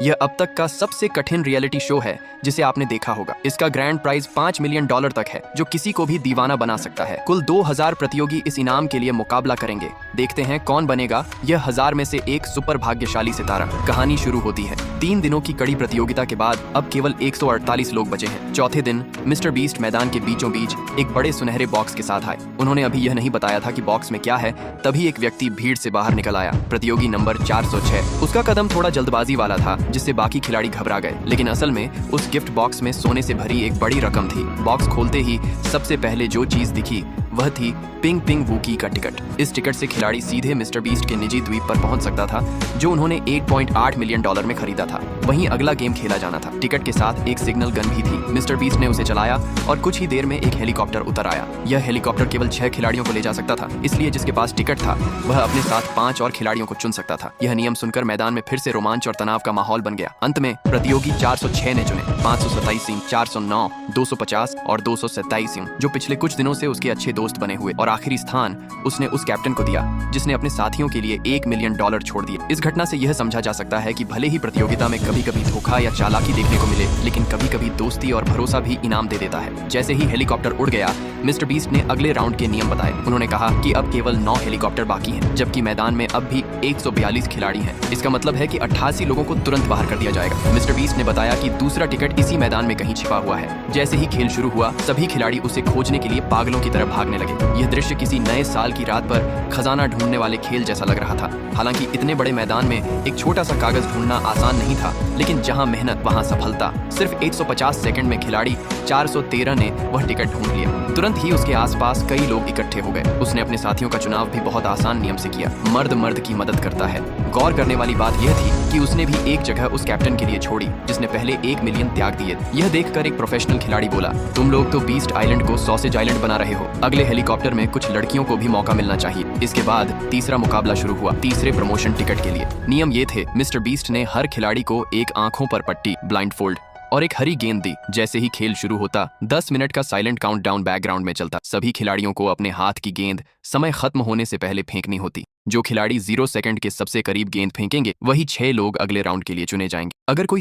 यह अब तक का सबसे कठिन रियलिटी शो है जिसे आपने देखा होगा। इसका ग्रैंड प्राइज $5 मिलियन तक है, जो किसी को भी दीवाना बना सकता है। कुल 2000 प्रतियोगी इस इनाम के लिए मुकाबला करेंगे। देखते हैं कौन बनेगा यह 1000 में से एक सुपर भाग्यशाली सितारा। कहानी शुरू होती है 3 दिनों की कड़ी प्रतियोगिता के बाद। अब केवल 148 लोग बचे हैं। चौथे दिन मिस्टर बीस्ट मैदान के बीचों बीच एक बड़े सुनहरे बॉक्स के साथ आए। उन्होंने अभी यह नहीं बताया था कि बॉक्स में क्या है, तभी एक व्यक्ति भीड़ से बाहर निकल आया। प्रतियोगी नंबर 406। उसका कदम थोड़ा जल्दबाजी वाला था, जिससे बाकी खिलाड़ी घबरा गए। लेकिन असल में उस गिफ्ट बॉक्स में सोने से भरी एक बड़ी रकम थी। बॉक्स खोलते ही सबसे पहले जो चीज दिखी वह थी पिंग पिंग वूकी का टिकट। इस टिकट से खिलाड़ी सीधे मिस्टर बीस्ट के निजी द्वीप पर पहुंच सकता था, जो उन्होंने $8.8 मिलियन में खरीदा था। वहीं अगला गेम खेला जाना था। टिकट के साथ एक सिग्नल गन भी थी। मिस्टर बीस्ट ने उसे चलाया और कुछ ही देर में एक हेलीकॉप्टर उतर आया। यह हेलीकॉप्टर केवल 6 खिलाड़ियों को ले जा सकता था, इसलिए जिसके पास टिकट था वह अपने साथ 5 और खिलाड़ियों को चुन सकता था। यह नियम सुनकर मैदान में फिर से रोमांच और तनाव का माहौल बन गया। अंत में प्रतियोगी 406 ने चुने। 527 सिंह, 409, 250 और 227 सिंह, जो पिछले कुछ दिनों से उसके अच्छे दोस्त बने हुए। और आखिरी स्थान उसने उस कैप्टन को दिया जिसने अपने साथियों के लिए $1 मिलियन छोड़ दिए। इस घटना से यह समझा जा सकता है कि भले ही प्रतियोगिता में कभी कभी धोखा या चालाकी देखने को मिले, लेकिन कभी कभी दोस्ती और भरोसा भी इनाम दे देता है। जैसे ही हेलीकॉप्टर उड़ गया, मिस्टर बीस्ट ने अगले राउंड के नियम बताए। उन्होंने कहा कि अब केवल 9 हेलीकॉप्टर बाकी हैं, जबकि मैदान में अब भी 142 खिलाड़ी हैं। इसका मतलब है कि 88 लोगों को तुरंत बाहर कर दिया जाएगा। मिस्टर बीस्ट ने बताया कि दूसरा टिकट इसी मैदान में कहीं छिपा हुआ है। जैसे ही खेल शुरू हुआ, सभी खिलाड़ी उसे खोजने के लिए पागलों की तरह भागने लगे। यह दृश्य किसी नए साल की रात पर खजाना ढूंढने वाले खेल जैसा लग रहा था। हालांकि इतने बड़े मैदान में एक छोटा सा कागज ढूंढना आसान नहीं था, लेकिन जहां मेहनत वहां सफलता। सिर्फ 150 सेकंड में खिलाड़ी 413 ने वह टिकट ढूंढ लिया। तुरंत ही उसके आसपास कई लोग इकट्ठे हो गए। उसने अपने साथियों का चुनाव भी बहुत आसान नियम से किया। मर्द मर्द की मदद करता है। गौर करने वाली बात यह थी कि उसने भी एक जगह उस कैप्टन के लिए छोड़ी जिसने पहले 1 मिलियन त्याग दिए। यह देखकर एक प्रोफेशनल खिलाड़ी बोला, तुम लोग तो बीस्ट आइलैंड को सॉसेज आइलैंड बना रहे हो। अगले हेलीकॉप्टर में कुछ लड़कियों को भी मौका मिलना चाहिए। इसके बाद तीसरा मुकाबला शुरू हुआ, तीसरे प्रमोशन टिकट के लिए। नियम ये थे, मिस्टर बीस्ट ने हर खिलाड़ी को एक आंखों पर पट्टी ब्लाइंडफोल्ड और एक हरी गेंद दी। जैसे ही खेल शुरू होता, 10 मिनट का साइलेंट काउंटडाउन बैकग्राउंड में चलता। सभी खिलाड़ियों को अपने हाथ की गेंद समय खत्म होने से पहले फेंकनी होती। जो खिलाड़ी 0 सेकंड के सबसे करीब गेंद फेंकेंगे, वही 6 लोग अगले राउंड के लिए चुने जाएंगे। अगर कोई